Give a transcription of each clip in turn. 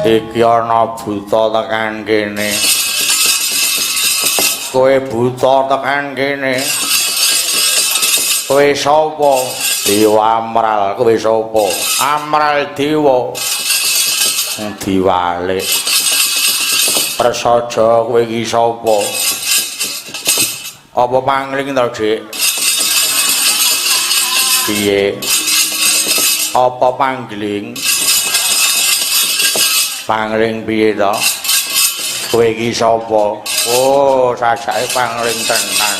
Iki ana buta tekan kene. Kowe buta tekan kene. Kowe sapa? Dewa Amral. Kowe sapa? Amral Dewa. Diwalik. Prasaja kowe iki sapa? Apa pangling to, Dik? Piye? Apa pangling? Pangling piye to? Kowe iki sapa? Oh, sasake pangling tenan.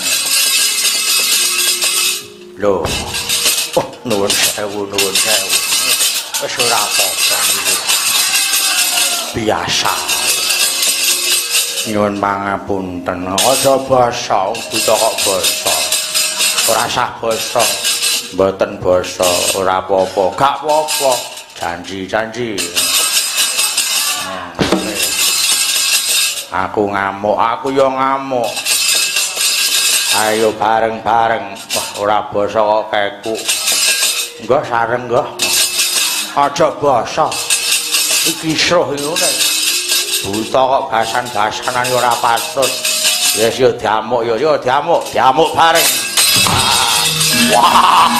Lho. Oh, nuwun sewu, nuwun sewu. Wis ora apa-apa iki. Biasa. Nyuwun pangapunten. Aja basa, buta kok basa. Ora sah basa. Mboten basa, ora apa-apa. Gak apa-apa. Janji-janji. Aku ngamuk, aku yo ngamuk. Ayo bareng-bareng. Ora basa kok keku. Engko sareng engko. Aja basa. Iki sruh ngene. Buta kok basan-basanan ora patut. Wis yo diamuk yo diamuk, diamuk bareng. Wah.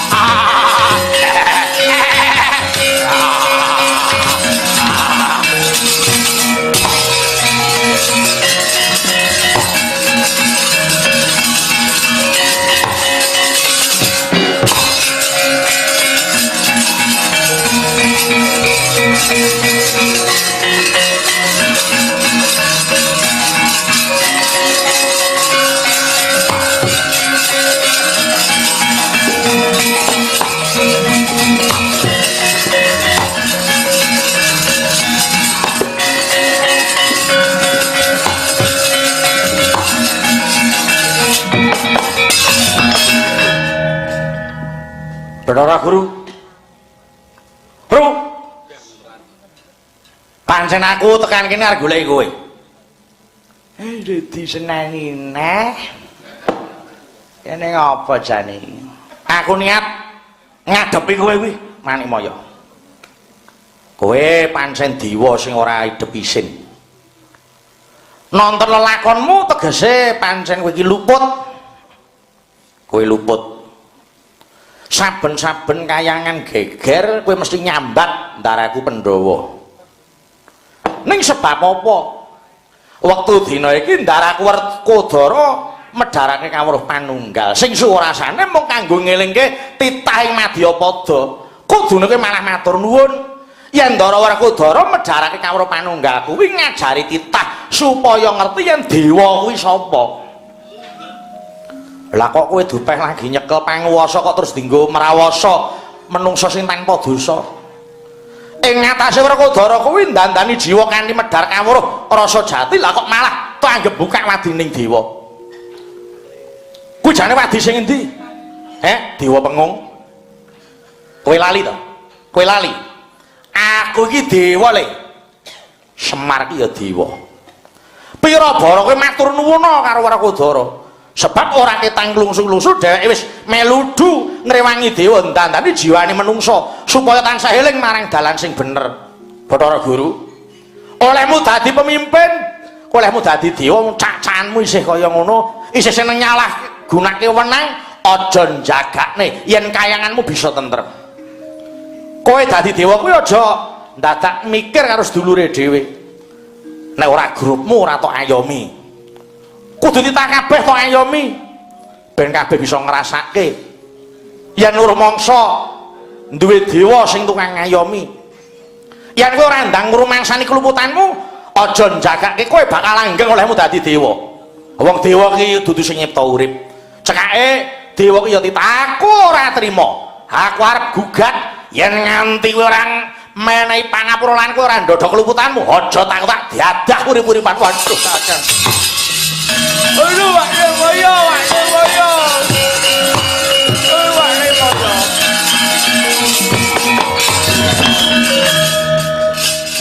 Bathara Guru. Bro. Pancen aku tekan kene arep goleki kowe. Diseneni neh. Kene ngapa jane? Aku niat ngadepi kowe kuwi, Manik Maya. Kowe pancen dewa sing ora idep isin. Nonton lelakonmu tegese pancen kowe iki luput. Kowe luput. Saben-saben kayangan geger kowe mesti nyambat ndaraku Pandhawa. Ning sebab apa? Wektu dina iki ndaraku Werkodara medharake kawruh panunggal. Sing suwarasane mung kanggo ngelingke titahing Madyapada. Kudune kowe malah matur nuwun. Yen Ndara Werkodara medharake kawruh panunggal kuwi ngajari titah supaya ngerti yen dewa kuwi sapa. Lah kok kowe dupeh lagi nyekel panguwasa kok terus dienggo mrawasa menungsa sing tanpa dosa. Ing ngatasé Werkodara kuwi ndandani jiwa kanthi medhar kawruh rasa jati, lah kok malah tanggep buka wadining dewa. Kuwi jane wadi sing endi? Dewa Pengung. Kowe lali to? Kowe lali. Aku iki dewa le. Semar ki ya dewa. Pira bara kowe matur nuwun karo Werkodara. Sebab ora ketang lungsu-lungsu dheweke wis meludu ngrewangi dewa ndandani jiwane menungso supaya tansah eling marang dalan sing bener. Bathara Guru, olehmu dadi pemimpin, olehmu dadi dewa, cacanmu isih kaya ngono, isih seneng nyalah gunake wenang, aja njagakne yen kayanganmu bisa tentrem. Kowe dadi dewa kuwi aja ndadak mikir karo sedulure dhewe. Nek ora grupmu ora tok ayomi. Kudu titah kabeh tok ayomi ben kabeh bisa ngrasake yen lur mangsa duwe dewa sing tukang ngayomi. Yen kowe ora ndang ngrumangsani keluputanmu, aja njagake kowe bakal langgeng olehmu dadi dewa. Wong dewa ki dudu sing nyipta urip. Cekake dewa ki ya titah, aku ora trima. Aku arep gugat yen nganti kowe ora menehi pangapura lan kowe ora ndodho keluputanmu, aja tak diadah urip-uripan. Waduh kakang. Aduh, Manik Maya, Manik Maya.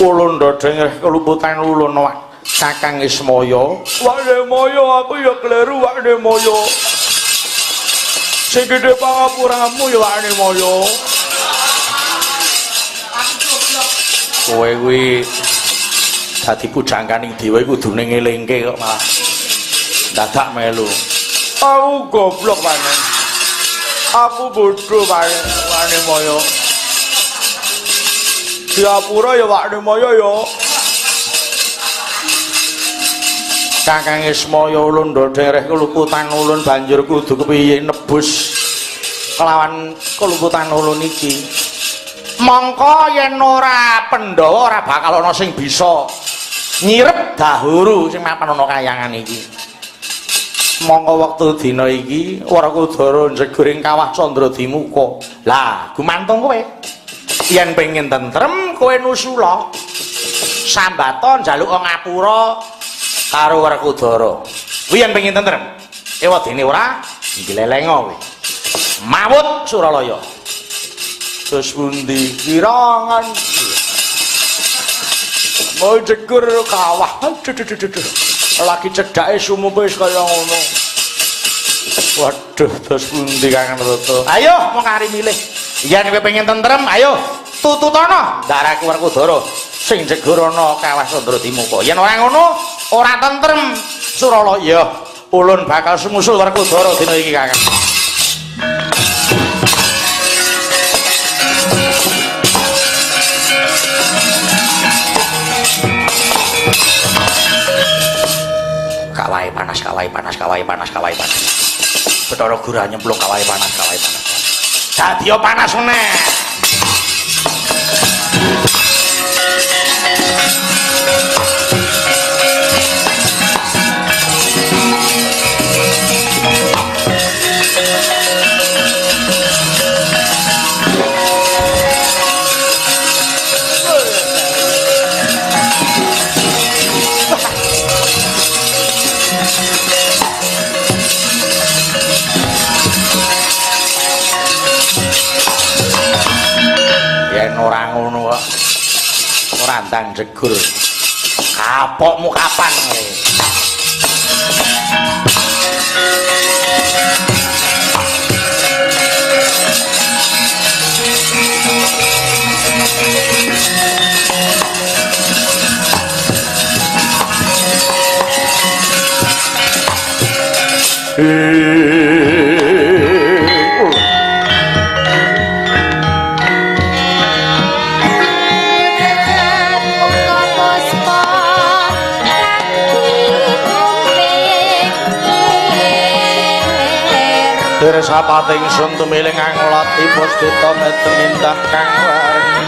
ulun dodeng keluputan ulun Kakang Ismaya. Wakne moyo aku ya kleru wakne moyo. Sing gedhe pangapuramu ya wakne moyo. Kowe kuwi dadi pujangkaning dewa kudune ngelingke kok malah dadak melu. Aku goblok panen. Aku bodoh panen wakne moyo. Diapura ya wakne moyo ya. Kakang Ismaya ulun dereh keluputan ulun banjur kudu kepiye nebus kelawan keluputan ulun iki. Mongko yen ora Pandhawa ora bakal ana sing bisa nyirep dahuru sing mapan ana kayangan iki. Mongko wektu dina iki Warakudara njeguring kawah Candradimuka. Lah, gumantung kowe. Yen pengin tentrem kowe nusula. Sambata njaluk ngapura karo Warakudara. Kuwi yen pengin tentrem. Ewadene ora nglelengo kowe. Mawut Suralaya. Terus pundi kirangan. Mau jegur kawah. Lagi cedake sumupe wis kaya ngono. Waduh, terus pundi Kang Rata? Ayo mong kari milih. Yen kowe pengen tentrem, ayo tututana ndaraku Warakudara sing jegur ana kawah Candradimuka. Yen ora ngono, ora tentrem Suralaya. Ulun bakal sumusul Warakudara dina iki, Kakang. Kawai panas. Bathara Gurah nyemplung kawai panas. Dadi panas meneh. Ora ngono kok. Ora ndang jegur. Kapokmu kapan kowe? Sapating sun tumiling anglati puspita metemintah kang warni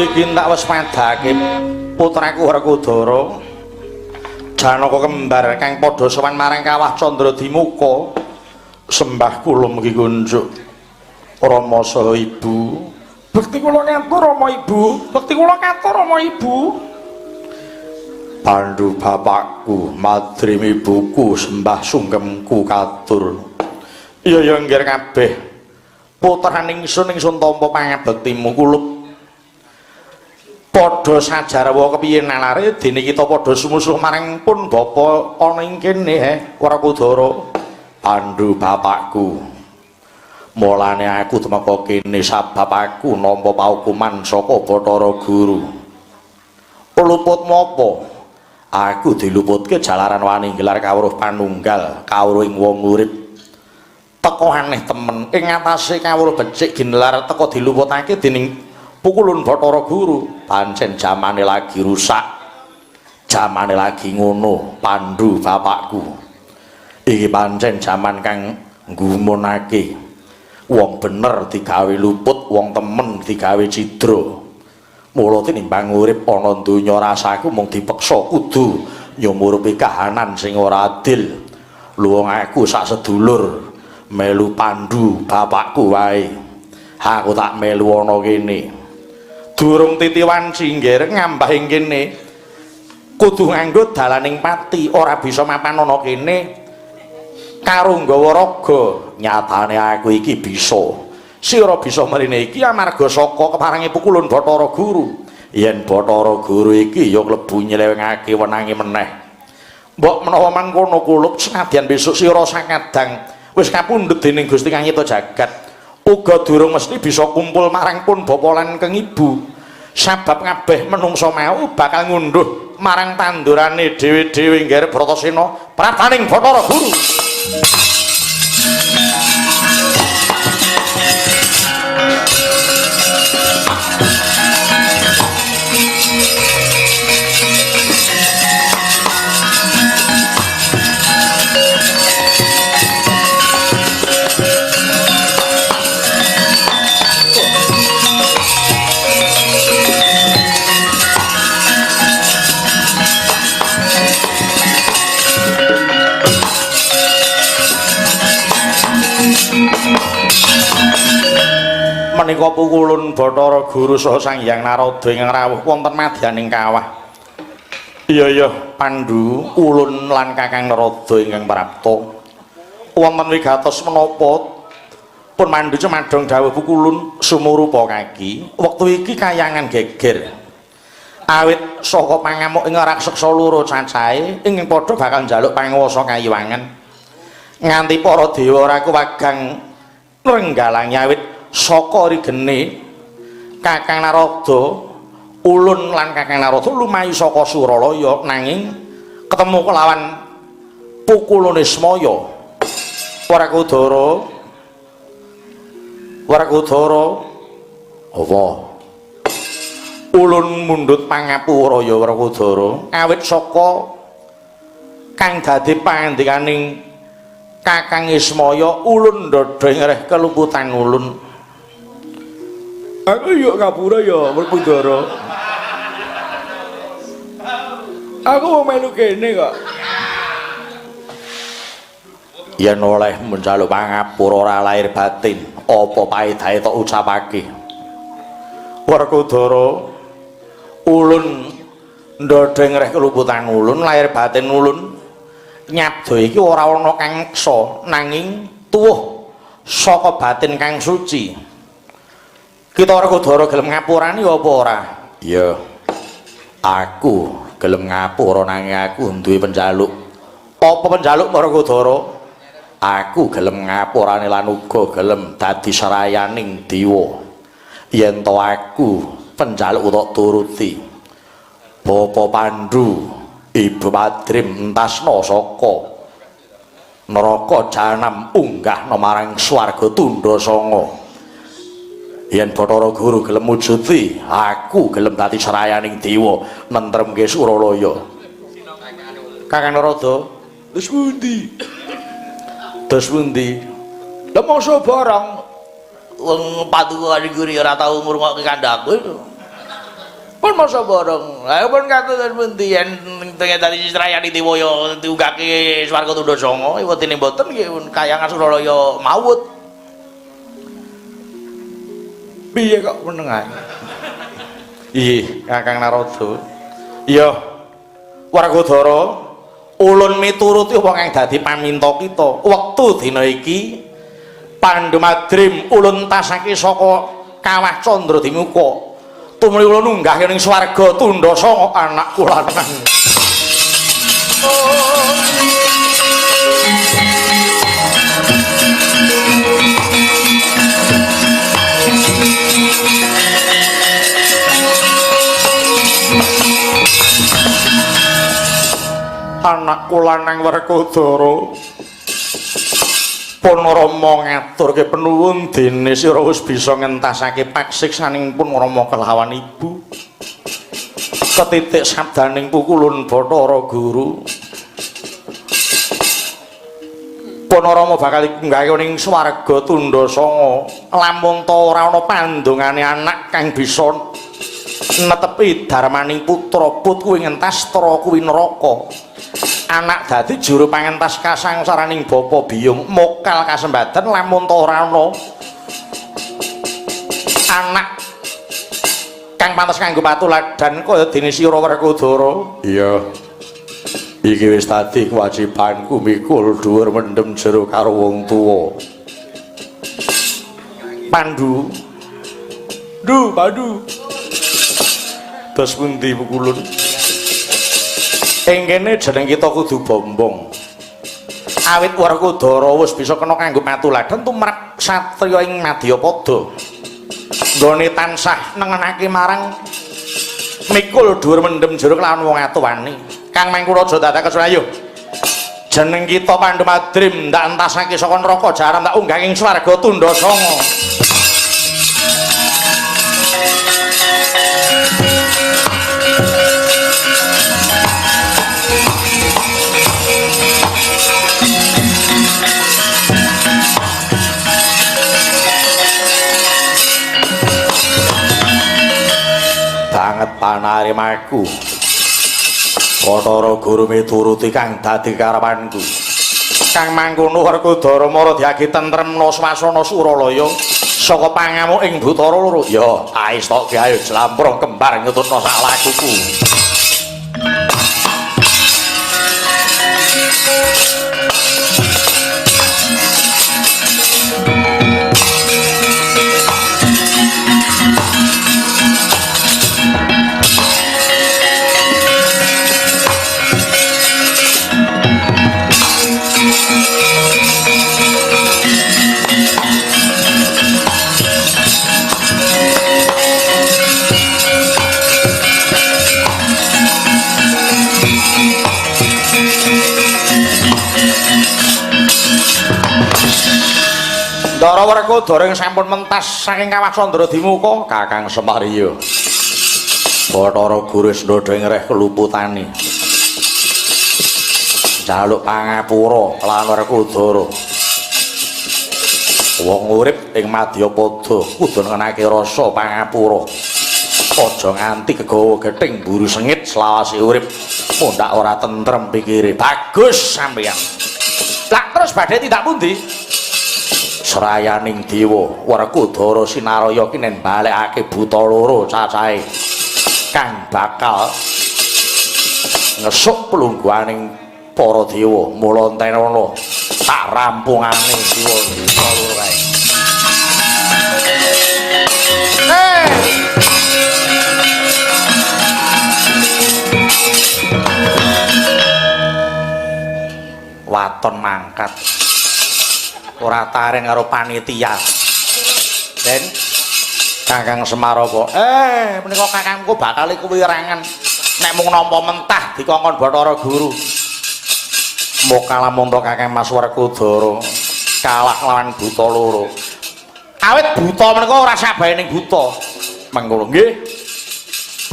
iki tak wis madhake putraku Warakudara Janaka kembar kang padha sowan marang kawah Candradimuka sembah kula mugi kunjuk Rama saha Ibu. Bekti kula ngatur Rama Ibu, bekti kula katur Rama Ibu. Pandhu bapakku, madrim ibuku, sembah sungkemku katur. Iya nggih kabeh. Putraning ingsun tampa pangabektimu kulup padha sajarwa kepiye nalare dene kita padha sumusuh marang pun bapa ana ing kene Warakudara. Pandhu bapakku, mulane aku temeka kene sabab aku nampa paukuman saka Bathara Guru. Luput apa? Aku diluputke jalaran wani gelar kawruh panunggal kawruh ing wong urip. Teko aneh temen ing ngatasé kawruh becik ginelar teko diluputake dening Pukulun Bathara Guru pancen jamane lagi rusak. Jamane lagi ngono, Pandhu bapakku. Iki pancen jaman kang nggumunake. Wong bener digawe luput, wong temen digawe cidra. Mula tinimbang urip ana donya rasaku mung dipeksa kudu nyumurupi kahanan sing ora adil. Luwung aku sak sedulur melu Pandhu bapakku wae. Aku tak melu ana kene. Durung titiwan singgir ngambah ing kene kudu nganggo dalaning pati ora bisa mapan ana kene karo nggawa raga. Nyatane aku iki bisa sira bisa mrene iki amarga saka keparange Pukulun Bathara Guru. Yen Bathara Guru iki ya klebu nyelewengake wenange meneh. Mbok menawa mangkono kulup senadyan besok sira sakadang wis kapundhut dening Gusti Kang Nyipta Jagat uga durung mesti bisa kumpul marang pun bapa lan keng ibu. Sabab kabeh menungsa mau bakal ngunduh marang tandurane dhewe-dhewe nggarep Bratasena prabaning Bathara Guru. Menika Pukulun Bathara Guru saha Sang Hyang Narada ingkang rawuh wonten madyaning kawah. Iya Pandhu, ulun lan Kakang Narada ingkang prapta. Wonten wigatos menapa pun mandhu cemadhong dawuh Pukulun sumurupa kaki. Wektu iki kayangan geger. Awit saka pangamuk ing raksasa loro cacahe ingkang padha bakal njaluk panguwasa kayiwangan. Nganti para dewa ora kuwagang nrenggalangi awit saka rigene Kakang Narada, ulun lan Kakang Narada lumayu saka Suralaya nanging ketemu kelawan Pukulune Smaya. Warakudara apa? Ulun mundhut pangapura ya Warakudara awit saka kang dadi pangandikaning Kakang Ismaya ulun ndodho ngreh kelumputan ulun. Aku yuk ngapura ya Werkudara. Aku mau melu kene kok. Yen oleh menjaluk pangapura ora lahir batin, apa paedahe tok ucapake. Werkudara, ulun ndodho ngreh kelumputan ulun, lahir batin ulun. Nyabda iki ora ana kang meksa, nanging tuwuh saka batin kang suci. Kita Werkudara gelem ngapurani apa ora? Iya. Aku gelem ngapura nanging aku duwe penjaluk. Apa penjaluk Werkudara? Aku gelem ngapurane lan uga gelem dadi serayaning dewa. Yen to aku penjaluk utawa turuti. Bapa Pandhu, Ibu Madrim entasna saka neraka jahanam unggahna marang swarga Tundasanga. Yen Bathara Guru gelem mujuti, aku gelem dadi serayaning dewa nentremke Suralaya. Kakang Narada, terus pundi? Terus pundi? Lah mongso barang wong Paduka Guru ora tau ngrungokke kandhaku. Pun mongso bareng. Lah pun katon terus pundi yen dadi serayaning dewa ya diunggahke swarga Tundasanga, wetine mboten nggih kayangan Suralaya mawut. Piye kok menengae? Iya, Kakang Narada. Iya. Werkudara, ulun mituruti apa kang dadi paminta kita. Wektu dina iki Pandhu Madrim ulun tasake saka kawah Candradimuka. Tumuli ulun unggah ning swarga Tundasanga anakku lanang. Anakku lanang Werkudara. pun Rama ngaturke penuwun dene sira wis bisa ngentasake paksiksaning pun Rama kelawan ibu ketitik sabdaning pukulun Bathara Guru pun Rama bakal nggawe ning swarga tundha sanga lamun ta ora ana pandongane anak kang bisa netepi darmaning putra put kuwi ngentas tra kuwi neraka anak dadi juru pangentas kasangsaraning bapa biyung mokal kasembadan lamun ta ora ana anak kang pantes kanggo patuladan kaya dene sira Werkudara. Iya. Iki wis dadi kewajibanku mikul dhuwur mendem jero karo wong tuwa. Pandu. Duh, Pandu. Terus pundi pukulun? Ing kene jeneng kita kudu bombong. Awit Werkudara wis bisa kena kanggo patuladan tumrap satriya ing Madyapada. Nggone tansah nengenake marang mikul dhuwur mendem jero kelawan wong atuwane. Kang Mangkura aja dadak kesulayuh. Jeneng kita Pandhu Madrim ndak entasake saka neraka jaran tak unggah ing swarga tundha sanga. Banget panarimaku Bathara Guru mituruti kang dadi karepanku kang mangkono Werkudara mara diagi tentremna swasana Suralaya saka pangamuk ing Buthara loro ya aista gawe jlamprong kembar nyututna sak lakuku Ndara Werkudara ing sampun mentas saking Kawasandra Dimuka Kakang Semariya. Bathara Guru ndodho ing reh keluputane. Jaluk pangapura lan Werkudara. Wong urip ing Madyapada kudu ngenake rasa pangapura. Aja nganti kegawa gething buru sengit selawase urip. Mundak ora tentrem pikire. Bagus sampeyan. Lah terus badhe tindak pundi? Serayaning dewa Werkudara sinaraya kinen balekake buta loro cacahe kang bakal ngesuk pelungguhaning para dewa mula entenana tak rampungane dewa buta loro kae. Waton mangkat ora taren karo panitia. Den Kakang Semarapa. Menika kakangku bakal kuwirangan nek mung nampa mentah dikongkon Bathara Guru. Mokal lamun to Kakang Mas Werkudara kalah lawan buta loro. Awit buta menika ora sabayaning buta. Mangkono nggih.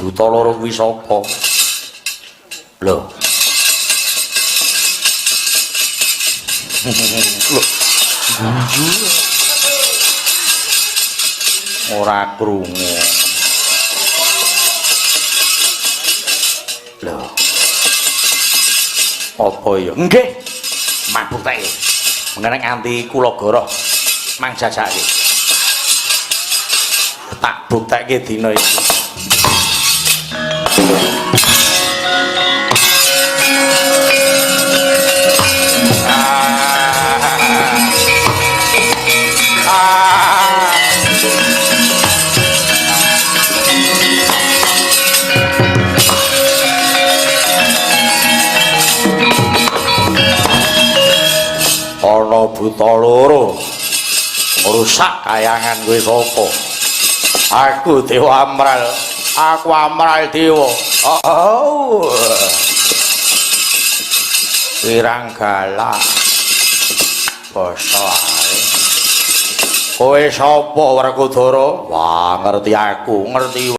Buta loro kuwi sapa? Lho. Lho. Ora krungu. Lho. Apa ya? Nggih. Mabuktake. Mengenang anti kula goroh mang jajake. Tak buktake dina iki. Ana buta loro ngrusak kayangan kowe sapa? Aku Dewa Amral. Aku Amral Dewa. Oh. Wirang galak. basa ae. Kowe sapa Werkudara? Wah, ngerti aku, ngerti